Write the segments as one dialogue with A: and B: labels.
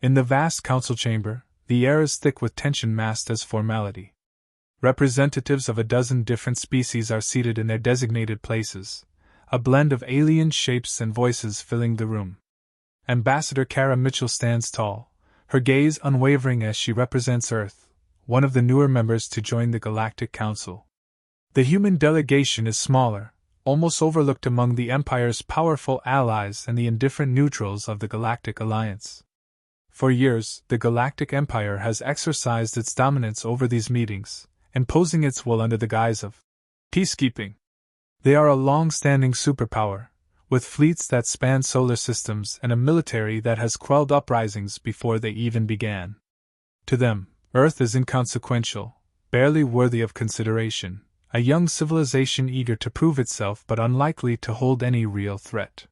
A: In the vast council chamber, the air is thick with tension masked as formality. Representatives of a dozen different species are seated in their designated places, a blend of alien shapes and voices filling the room. Ambassador Kara Mitchell stands tall, her gaze unwavering as she represents Earth, one of the newer members to join the Galactic Council. The human delegation is smaller, almost overlooked among the Empire's powerful allies and the indifferent neutrals of the Galactic Alliance. For years, the Galactic Empire has exercised its dominance over these meetings, imposing its will under the guise of peacekeeping. They are a long-standing superpower, with fleets that span solar systems and a military that has quelled uprisings before they even began. To them, Earth is inconsequential, barely worthy of consideration, a young civilization eager to prove itself but unlikely to hold any real threat.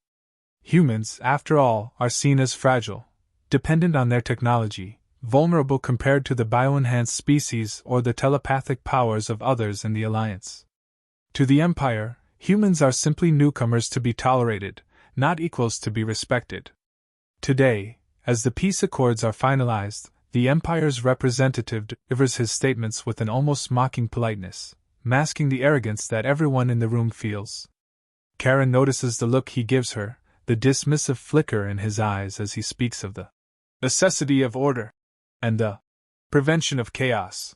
A: Humans, after all, are seen as fragile, dependent on their technology, vulnerable compared to the bioenhanced species or the telepathic powers of others in the Alliance. To the Empire, humans are simply newcomers to be tolerated, not equals to be respected. Today, as the peace accords are finalized, the Empire's representative delivers his statements with an almost mocking politeness, masking the arrogance that everyone in the room feels. Karen notices the look he gives her, the dismissive flicker in his eyes as he speaks of the necessity of order and the prevention of chaos.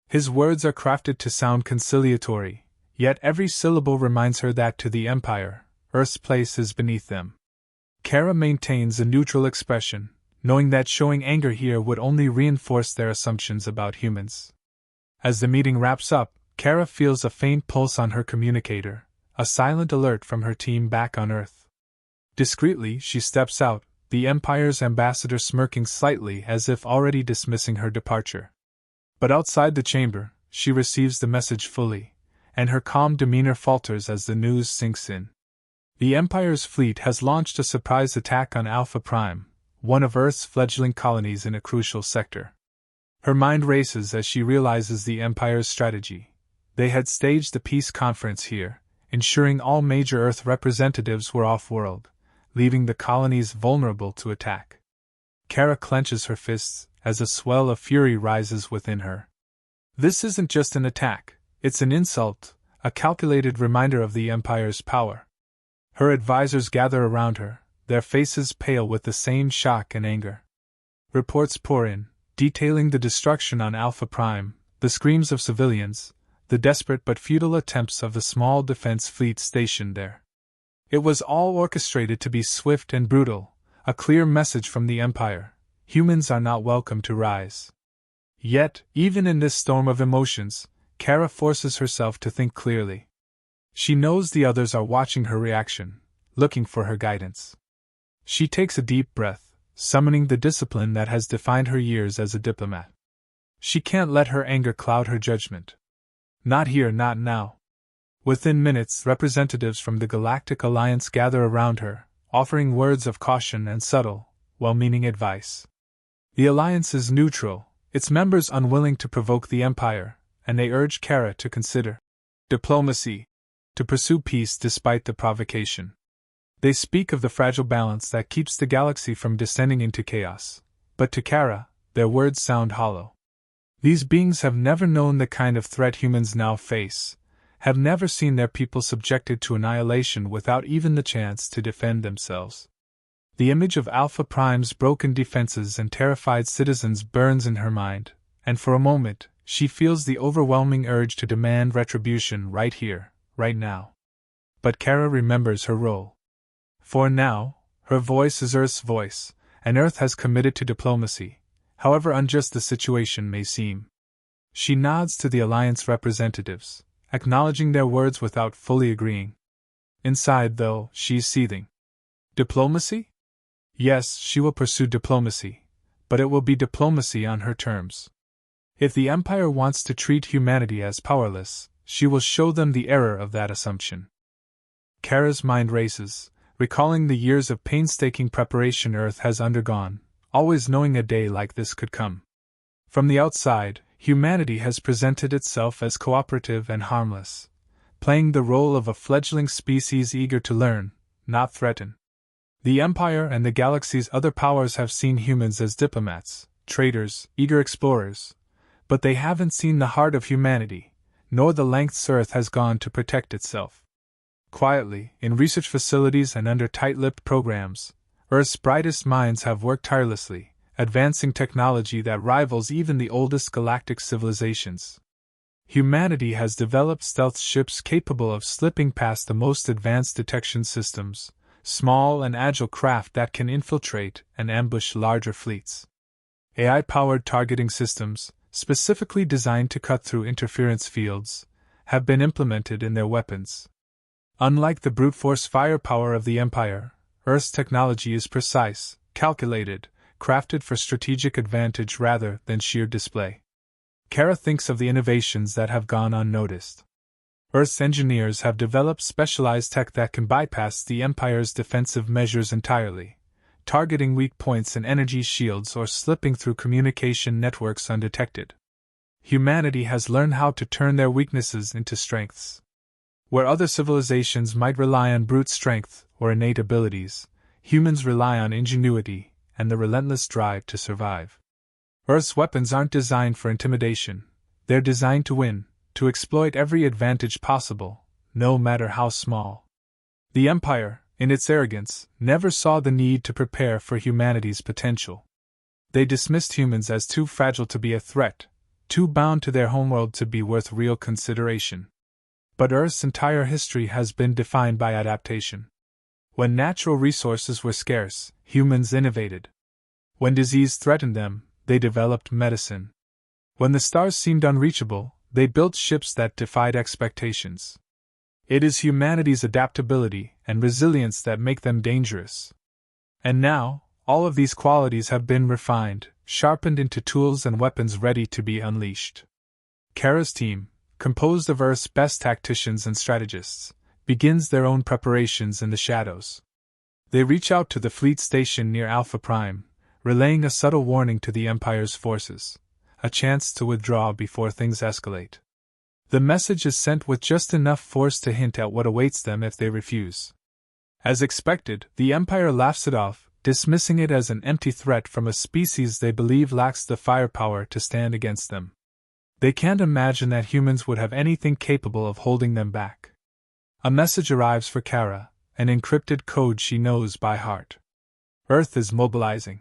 A: His words are crafted to sound conciliatory, yet every syllable reminds her that to the Empire, Earth's place is beneath them. Kara maintains a neutral expression, knowing that showing anger here would only reinforce their assumptions about humans. As the meeting wraps up, Kara feels a faint pulse on her communicator, a silent alert from her team back on Earth. Discreetly, she steps out, the Empire's ambassador smirking slightly as if already dismissing her departure. But outside the chamber, she receives the message fully, and her calm demeanor falters as the news sinks in. The Empire's fleet has launched a surprise attack on Alpha Prime, one of Earth's fledgling colonies in a crucial sector. Her mind races as she realizes the Empire's strategy. They had staged a peace conference here, ensuring all major Earth representatives were off-world, leaving the colonies vulnerable to attack. Kara clenches her fists as a swell of fury rises within her. This isn't just an attack, it's an insult, a calculated reminder of the Empire's power. Her advisors gather around her, their faces pale with the same shock and anger. Reports pour in, detailing the destruction on Alpha Prime, the screams of civilians, the desperate but futile attempts of the small defense fleet stationed there. It was all orchestrated to be swift and brutal, a clear message from the Empire: humans are not welcome to rise. Yet, even in this storm of emotions, Kara forces herself to think clearly. She knows the others are watching her reaction, looking for her guidance. She takes a deep breath, summoning the discipline that has defined her years as a diplomat. She can't let her anger cloud her judgment. Not here, not now. Within minutes, representatives from the Galactic Alliance gather around her, offering words of caution and subtle, well-meaning advice. The Alliance is neutral, its members unwilling to provoke the Empire, and they urge Kara to consider diplomacy, to pursue peace despite the provocation. They speak of the fragile balance that keeps the galaxy from descending into chaos, but to Kara, their words sound hollow. These beings have never known the kind of threat humans now face, have never seen their people subjected to annihilation without even the chance to defend themselves. The image of Alpha Prime's broken defenses and terrified citizens burns in her mind, and for a moment, she feels the overwhelming urge to demand retribution right here, right now. But Kara remembers her role. For now, her voice is Earth's voice, and Earth has committed to diplomacy, however unjust the situation may seem. She nods to the Alliance representatives, acknowledging their words without fully agreeing. Inside, though, she's seething. Diplomacy? Yes, she will pursue diplomacy, but it will be diplomacy on her terms. If the Empire wants to treat humanity as powerless, she will show them the error of that assumption. Kara's mind races, recalling the years of painstaking preparation Earth has undergone, always knowing a day like this could come. From the outside, humanity has presented itself as cooperative and harmless, playing the role of a fledgling species eager to learn, not threaten. The Empire and the galaxy's other powers have seen humans as diplomats, traders, eager explorers, but they haven't seen the heart of humanity, nor the lengths Earth has gone to protect itself. Quietly, in research facilities and under tight-lipped programs, Earth's brightest minds have worked tirelessly, advancing technology that rivals even the oldest galactic civilizations. Humanity has developed stealth ships capable of slipping past the most advanced detection systems, small and agile craft that can infiltrate and ambush larger fleets. AI-powered targeting systems, specifically designed to cut through interference fields, have been implemented in their weapons. Unlike the brute force firepower of the Empire, Earth's technology is precise, calculated, crafted for strategic advantage rather than sheer display. Kara thinks of the innovations that have gone unnoticed. Earth's engineers have developed specialized tech that can bypass the Empire's defensive measures entirely, targeting weak points in energy shields or slipping through communication networks undetected. Humanity has learned how to turn their weaknesses into strengths. Where other civilizations might rely on brute strength or innate abilities, humans rely on ingenuity and the relentless drive to survive. Earth's weapons aren't designed for intimidation, they're designed to win, to exploit every advantage possible, no matter how small. The Empire, in its arrogance, never saw the need to prepare for humanity's potential. They dismissed humans as too fragile to be a threat, too bound to their homeworld to be worth real consideration. But Earth's entire history has been defined by adaptation. When natural resources were scarce, humans innovated. When disease threatened them, they developed medicine. When the stars seemed unreachable, they built ships that defied expectations. It is humanity's adaptability and resilience that make them dangerous. And now, all of these qualities have been refined, sharpened into tools and weapons ready to be unleashed. Kara's team, composed of Earth's best tacticians and strategists, begins their own preparations in the shadows. They reach out to the fleet station near Alpha Prime, relaying a subtle warning to the Empire's forces, a chance to withdraw before things escalate. The message is sent with just enough force to hint at what awaits them if they refuse. As expected, the Empire laughs it off, dismissing it as an empty threat from a species they believe lacks the firepower to stand against them. They can't imagine that humans would have anything capable of holding them back. A message arrives for Kara, an encrypted code she knows by heart. Earth is mobilizing.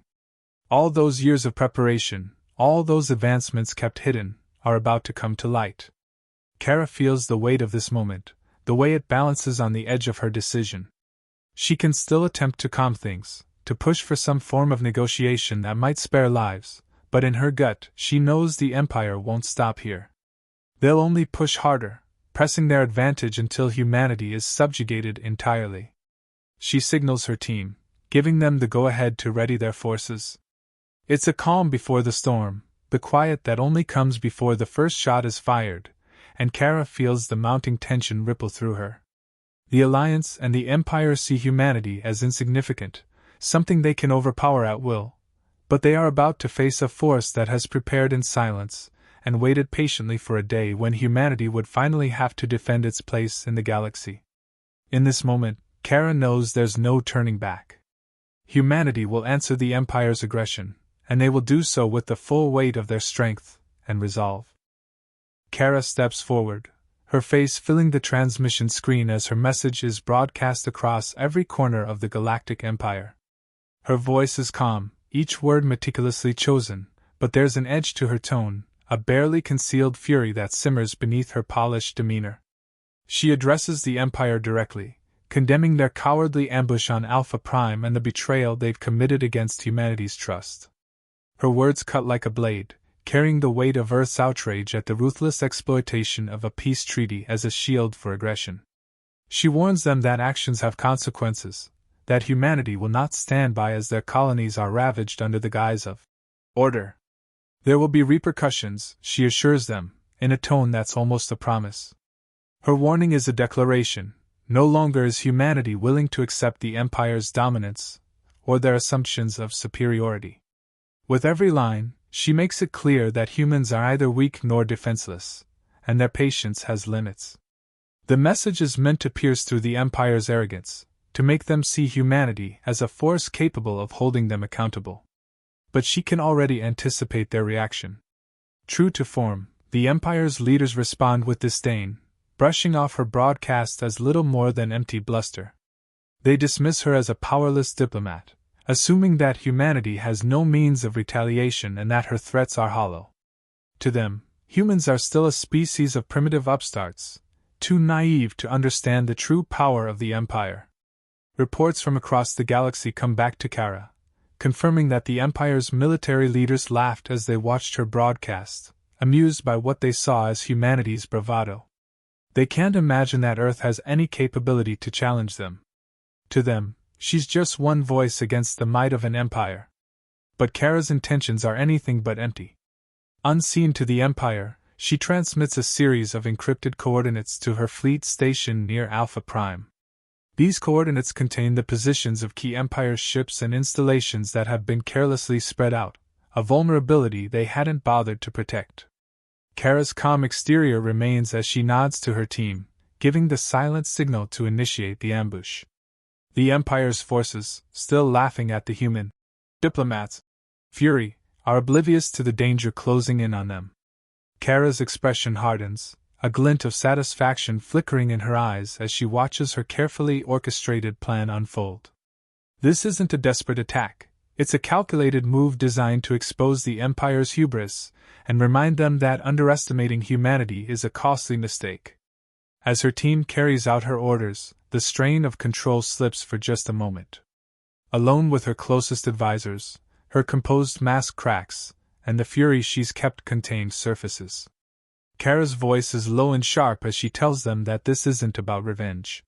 A: All those years of preparation, all those advancements kept hidden, are about to come to light. Kara feels the weight of this moment, the way it balances on the edge of her decision. She can still attempt to calm things, to push for some form of negotiation that might spare lives, but in her gut, she knows the Empire won't stop here. They'll only push harder, pressing their advantage until humanity is subjugated entirely. She signals her team, giving them the go-ahead to ready their forces. It's a calm before the storm, the quiet that only comes before the first shot is fired, and Kara feels the mounting tension ripple through her. The Alliance and the Empire see humanity as insignificant, something they can overpower at will, but they are about to face a force that has prepared in silence and waited patiently for a day when humanity would finally have to defend its place in the galaxy. In this moment, Kara knows there's no turning back. Humanity will answer the Empire's aggression, and they will do so with the full weight of their strength and resolve. Kara steps forward, her face filling the transmission screen as her message is broadcast across every corner of the Galactic Empire. Her voice is calm, each word meticulously chosen, but there's an edge to her tone, a barely concealed fury that simmers beneath her polished demeanor. She addresses the Empire directly, condemning their cowardly ambush on Alpha Prime and the betrayal they've committed against humanity's trust. Her words cut like a blade, carrying the weight of Earth's outrage at the ruthless exploitation of a peace treaty as a shield for aggression. She warns them that actions have consequences, that humanity will not stand by as their colonies are ravaged under the guise of order. There will be repercussions, she assures them, in a tone that's almost a promise. Her warning is a declaration. No longer is humanity willing to accept the Empire's dominance, or their assumptions of superiority. With every line, she makes it clear that humans are neither weak nor defenseless, and their patience has limits. The message is meant to pierce through the Empire's arrogance, to make them see humanity as a force capable of holding them accountable. But she can already anticipate their reaction. True to form, the Empire's leaders respond with disdain, brushing off her broadcast as little more than empty bluster. They dismiss her as a powerless diplomat, assuming that humanity has no means of retaliation and that her threats are hollow. To them, humans are still a species of primitive upstarts, too naive to understand the true power of the Empire. Reports from across the galaxy come back to Kara, confirming that the Empire's military leaders laughed as they watched her broadcast, amused by what they saw as humanity's bravado. They can't imagine that Earth has any capability to challenge them. To them, she's just one voice against the might of an empire. But Kara's intentions are anything but empty. Unseen to the Empire, she transmits a series of encrypted coordinates to her fleet stationed near Alpha Prime. These coordinates contain the positions of key Empire ships and installations that have been carelessly spread out, a vulnerability they hadn't bothered to protect. Kara's calm exterior remains as she nods to her team, giving the silent signal to initiate the ambush. The Empire's forces, still laughing at the human diplomats' fury, are oblivious to the danger closing in on them. Kara's expression hardens, a glint of satisfaction flickering in her eyes as she watches her carefully orchestrated plan unfold. This isn't a desperate attack, it's a calculated move designed to expose the Empire's hubris and remind them that underestimating humanity is a costly mistake. As her team carries out her orders, the strain of control slips for just a moment. Alone with her closest advisors, her composed mask cracks, and the fury she's kept contained surfaces. Kara's voice is low and sharp as she tells them that this isn't about revenge.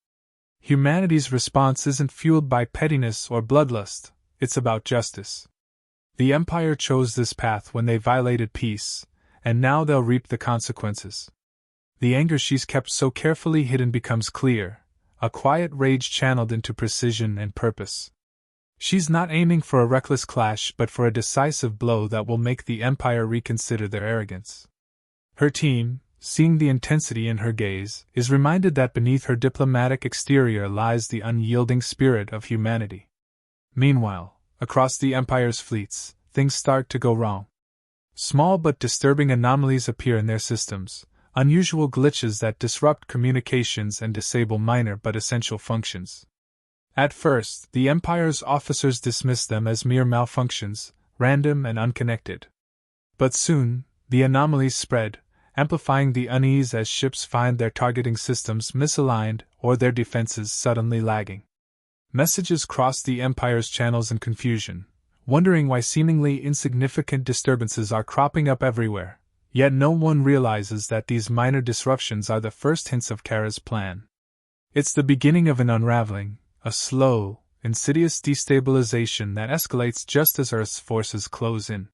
A: Humanity's response isn't fueled by pettiness or bloodlust, it's about justice. The Empire chose this path when they violated peace, and now they'll reap the consequences. The anger she's kept so carefully hidden becomes clear, a quiet rage channeled into precision and purpose. She's not aiming for a reckless clash but for a decisive blow that will make the Empire reconsider their arrogance. Her team, seeing the intensity in her gaze, is reminded that beneath her diplomatic exterior lies the unyielding spirit of humanity. Meanwhile, across the Empire's fleets, things start to go wrong. Small but disturbing anomalies appear in their systems, unusual glitches that disrupt communications and disable minor but essential functions. At first, the Empire's officers dismiss them as mere malfunctions, random and unconnected. But soon, the anomalies spread, amplifying the unease as ships find their targeting systems misaligned or their defenses suddenly lagging. Messages cross the Empire's channels in confusion, wondering why seemingly insignificant disturbances are cropping up everywhere, yet no one realizes that these minor disruptions are the first hints of Kara's plan. It's the beginning of an unraveling, a slow, insidious destabilization that escalates just as Earth's forces close in.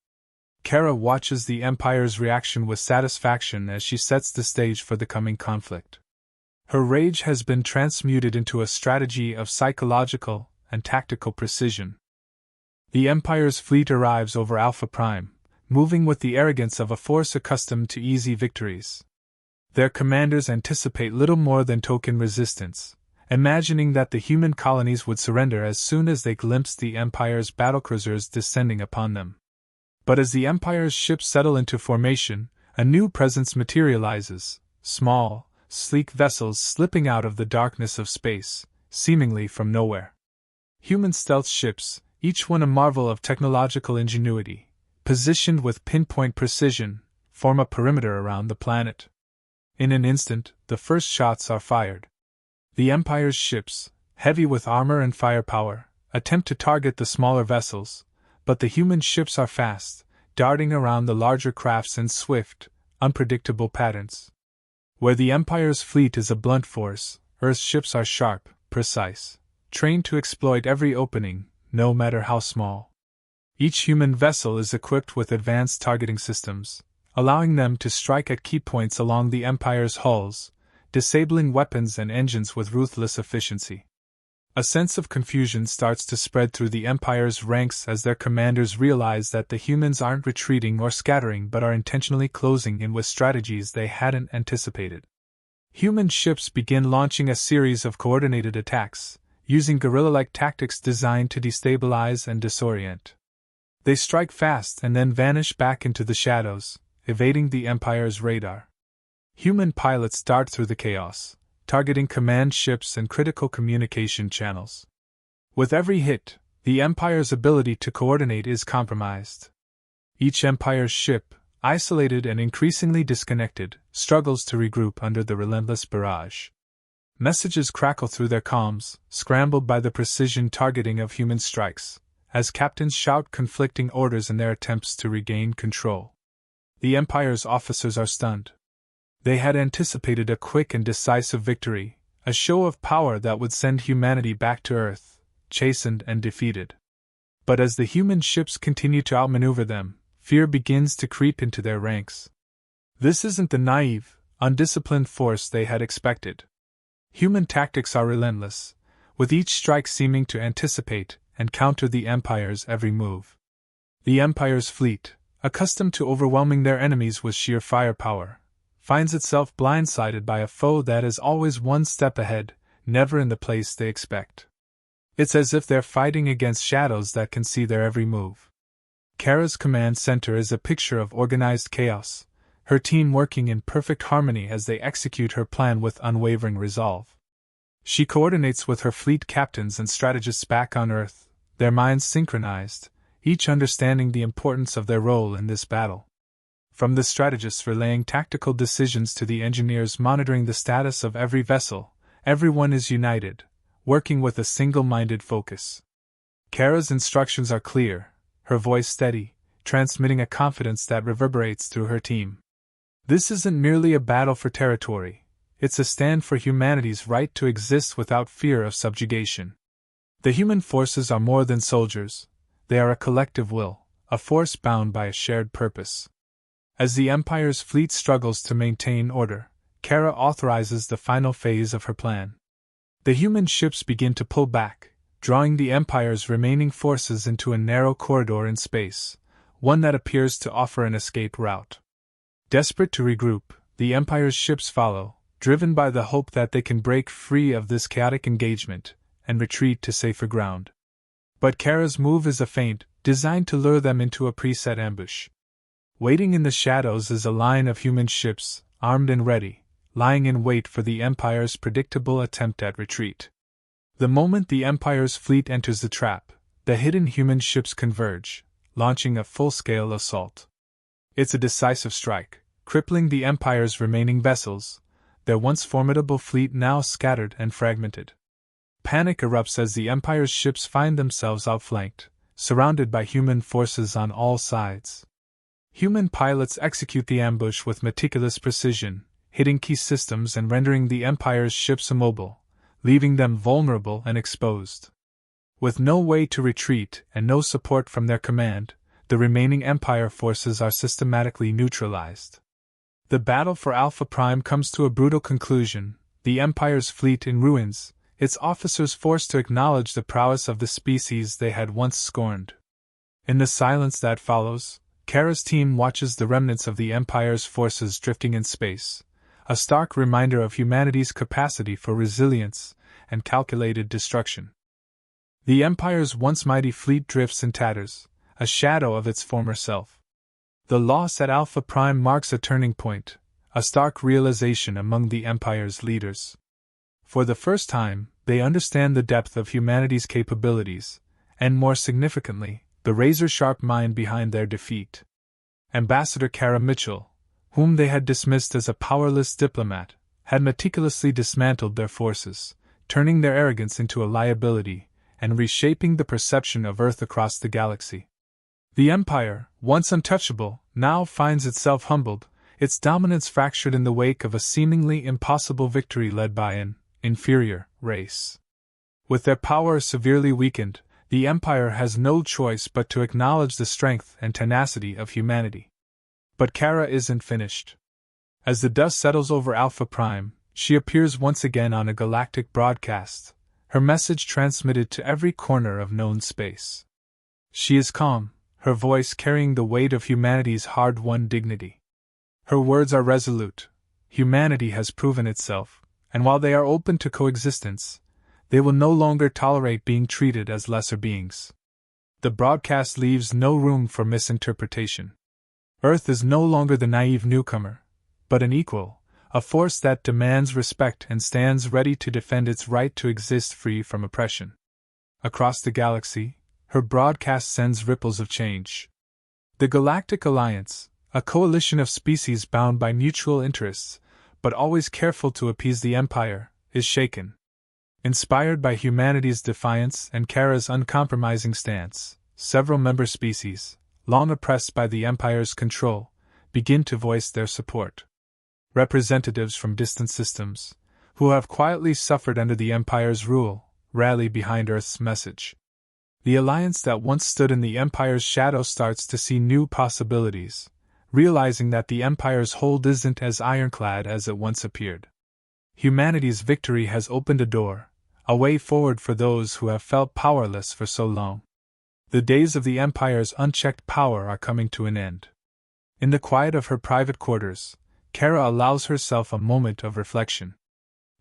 A: Kara watches the Empire's reaction with satisfaction as she sets the stage for the coming conflict. Her rage has been transmuted into a strategy of psychological and tactical precision. The Empire's fleet arrives over Alpha Prime, moving with the arrogance of a force accustomed to easy victories. Their commanders anticipate little more than token resistance, imagining that the human colonies would surrender as soon as they glimpsed the Empire's battlecruisers descending upon them. But as the Empire's ships settle into formation, a new presence materializes, small, sleek vessels slipping out of the darkness of space, seemingly from nowhere. Human stealth ships, each one a marvel of technological ingenuity, positioned with pinpoint precision, form a perimeter around the planet. In an instant, the first shots are fired. The Empire's ships, heavy with armor and firepower, attempt to target the smaller vessels, but the human ships are fast, darting around the larger crafts in swift, unpredictable patterns. Where the Empire's fleet is a blunt force, Earth's ships are sharp, precise, trained to exploit every opening, no matter how small. Each human vessel is equipped with advanced targeting systems, allowing them to strike at key points along the Empire's hulls, disabling weapons and engines with ruthless efficiency. A sense of confusion starts to spread through the Empire's ranks as their commanders realize that the humans aren't retreating or scattering but are intentionally closing in with strategies they hadn't anticipated. Human ships begin launching a series of coordinated attacks, using guerrilla-like tactics designed to destabilize and disorient. They strike fast and then vanish back into the shadows, evading the Empire's radar. Human pilots dart through the chaos, targeting command ships and critical communication channels. With every hit, the Empire's ability to coordinate is compromised. Each Empire's ship, isolated and increasingly disconnected, struggles to regroup under the relentless barrage. Messages crackle through their comms, scrambled by the precision targeting of human strikes, as captains shout conflicting orders in their attempts to regain control. The Empire's officers are stunned. They had anticipated a quick and decisive victory, a show of power that would send humanity back to Earth, chastened and defeated. But as the human ships continue to outmaneuver them, fear begins to creep into their ranks. This isn't the naive, undisciplined force they had expected. Human tactics are relentless, with each strike seeming to anticipate and counter the Empire's every move. The Empire's fleet, accustomed to overwhelming their enemies with sheer firepower, finds itself blindsided by a foe that is always one step ahead, never in the place they expect. It's as if they're fighting against shadows that can see their every move. Kara's command center is a picture of organized chaos, her team working in perfect harmony as they execute her plan with unwavering resolve. She coordinates with her fleet captains and strategists back on Earth, their minds synchronized, each understanding the importance of their role in this battle. From the strategists relaying tactical decisions to the engineers monitoring the status of every vessel, everyone is united, working with a single-minded focus. Kara's instructions are clear, her voice steady, transmitting a confidence that reverberates through her team. This isn't merely a battle for territory, it's a stand for humanity's right to exist without fear of subjugation. The human forces are more than soldiers, they are a collective will, a force bound by a shared purpose. As the Empire's fleet struggles to maintain order, Kara authorizes the final phase of her plan. The human ships begin to pull back, drawing the Empire's remaining forces into a narrow corridor in space, one that appears to offer an escape route. Desperate to regroup, the Empire's ships follow, driven by the hope that they can break free of this chaotic engagement and retreat to safer ground. But Kara's move is a feint, designed to lure them into a preset ambush. Waiting in the shadows is a line of human ships, armed and ready, lying in wait for the Empire's predictable attempt at retreat. The moment the Empire's fleet enters the trap, the hidden human ships converge, launching a full-scale assault. It's a decisive strike, crippling the Empire's remaining vessels, their once formidable fleet now scattered and fragmented. Panic erupts as the Empire's ships find themselves outflanked, surrounded by human forces on all sides. Human pilots execute the ambush with meticulous precision, hitting key systems and rendering the Empire's ships immobile, leaving them vulnerable and exposed. With no way to retreat and no support from their command, the remaining Empire forces are systematically neutralized. The battle for Alpha Prime comes to a brutal conclusion, the Empire's fleet in ruins, its officers forced to acknowledge the prowess of the species they had once scorned. In the silence that follows, Kara's team watches the remnants of the Empire's forces drifting in space, a stark reminder of humanity's capacity for resilience and calculated destruction. The Empire's once mighty fleet drifts in tatters, a shadow of its former self. The loss at Alpha Prime marks a turning point, a stark realization among the Empire's leaders. For the first time, they understand the depth of humanity's capabilities, and more significantly, the razor-sharp mind behind their defeat. Ambassador Kara Mitchell, whom they had dismissed as a powerless diplomat, had meticulously dismantled their forces, turning their arrogance into a liability, and reshaping the perception of Earth across the galaxy. The Empire, once untouchable, now finds itself humbled, its dominance fractured in the wake of a seemingly impossible victory led by an inferior race. With their power severely weakened, the Empire has no choice but to acknowledge the strength and tenacity of humanity. But Kara isn't finished. As the dust settles over Alpha Prime, she appears once again on a galactic broadcast, her message transmitted to every corner of known space. She is calm, her voice carrying the weight of humanity's hard-won dignity. Her words are resolute. Humanity has proven itself, and while they are open to coexistence, They will no longer tolerate being treated as lesser beings. The broadcast leaves no room for misinterpretation. Earth is no longer the naive newcomer, but an equal, a force that demands respect and stands ready to defend its right to exist free from oppression. Across the galaxy, her broadcast sends ripples of change. The Galactic Alliance, a coalition of species bound by mutual interests, but always careful to appease the Empire, is shaken. Inspired by humanity's defiance and Kara's uncompromising stance, several member species, long oppressed by the Empire's control, begin to voice their support. Representatives from distant systems, who have quietly suffered under the Empire's rule, rally behind Earth's message. The alliance that once stood in the Empire's shadow starts to see new possibilities, realizing that the Empire's hold isn't as ironclad as it once appeared. Humanity's victory has opened a door, a way forward for those who have felt powerless for so long. The days of the Empire's unchecked power are coming to an end. In the quiet of her private quarters, Kara allows herself a moment of reflection.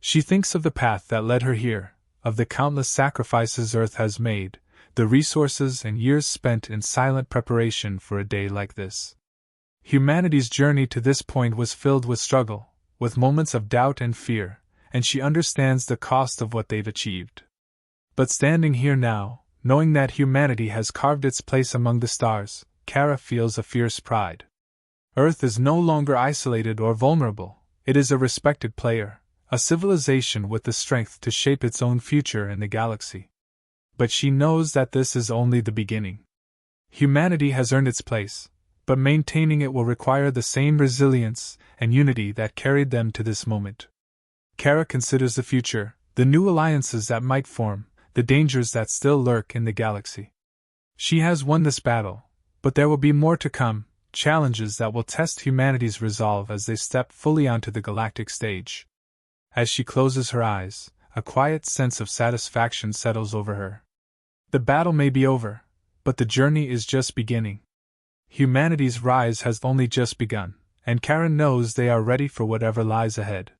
A: She thinks of the path that led her here, of the countless sacrifices Earth has made, the resources and years spent in silent preparation for a day like this. Humanity's journey to this point was filled with struggle, with moments of doubt and fear, and she understands the cost of what they've achieved. But standing here now, knowing that humanity has carved its place among the stars, Kara feels a fierce pride. Earth is no longer isolated or vulnerable, it is a respected player, a civilization with the strength to shape its own future in the galaxy. But she knows that this is only the beginning. Humanity has earned its place, but maintaining it will require the same resilience and unity that carried them to this moment. Kara considers the future, the new alliances that might form, the dangers that still lurk in the galaxy. She has won this battle, but there will be more to come, challenges that will test humanity's resolve as they step fully onto the galactic stage. As she closes her eyes, a quiet sense of satisfaction settles over her. The battle may be over, but the journey is just beginning. Humanity's rise has only just begun, and Kara knows they are ready for whatever lies ahead.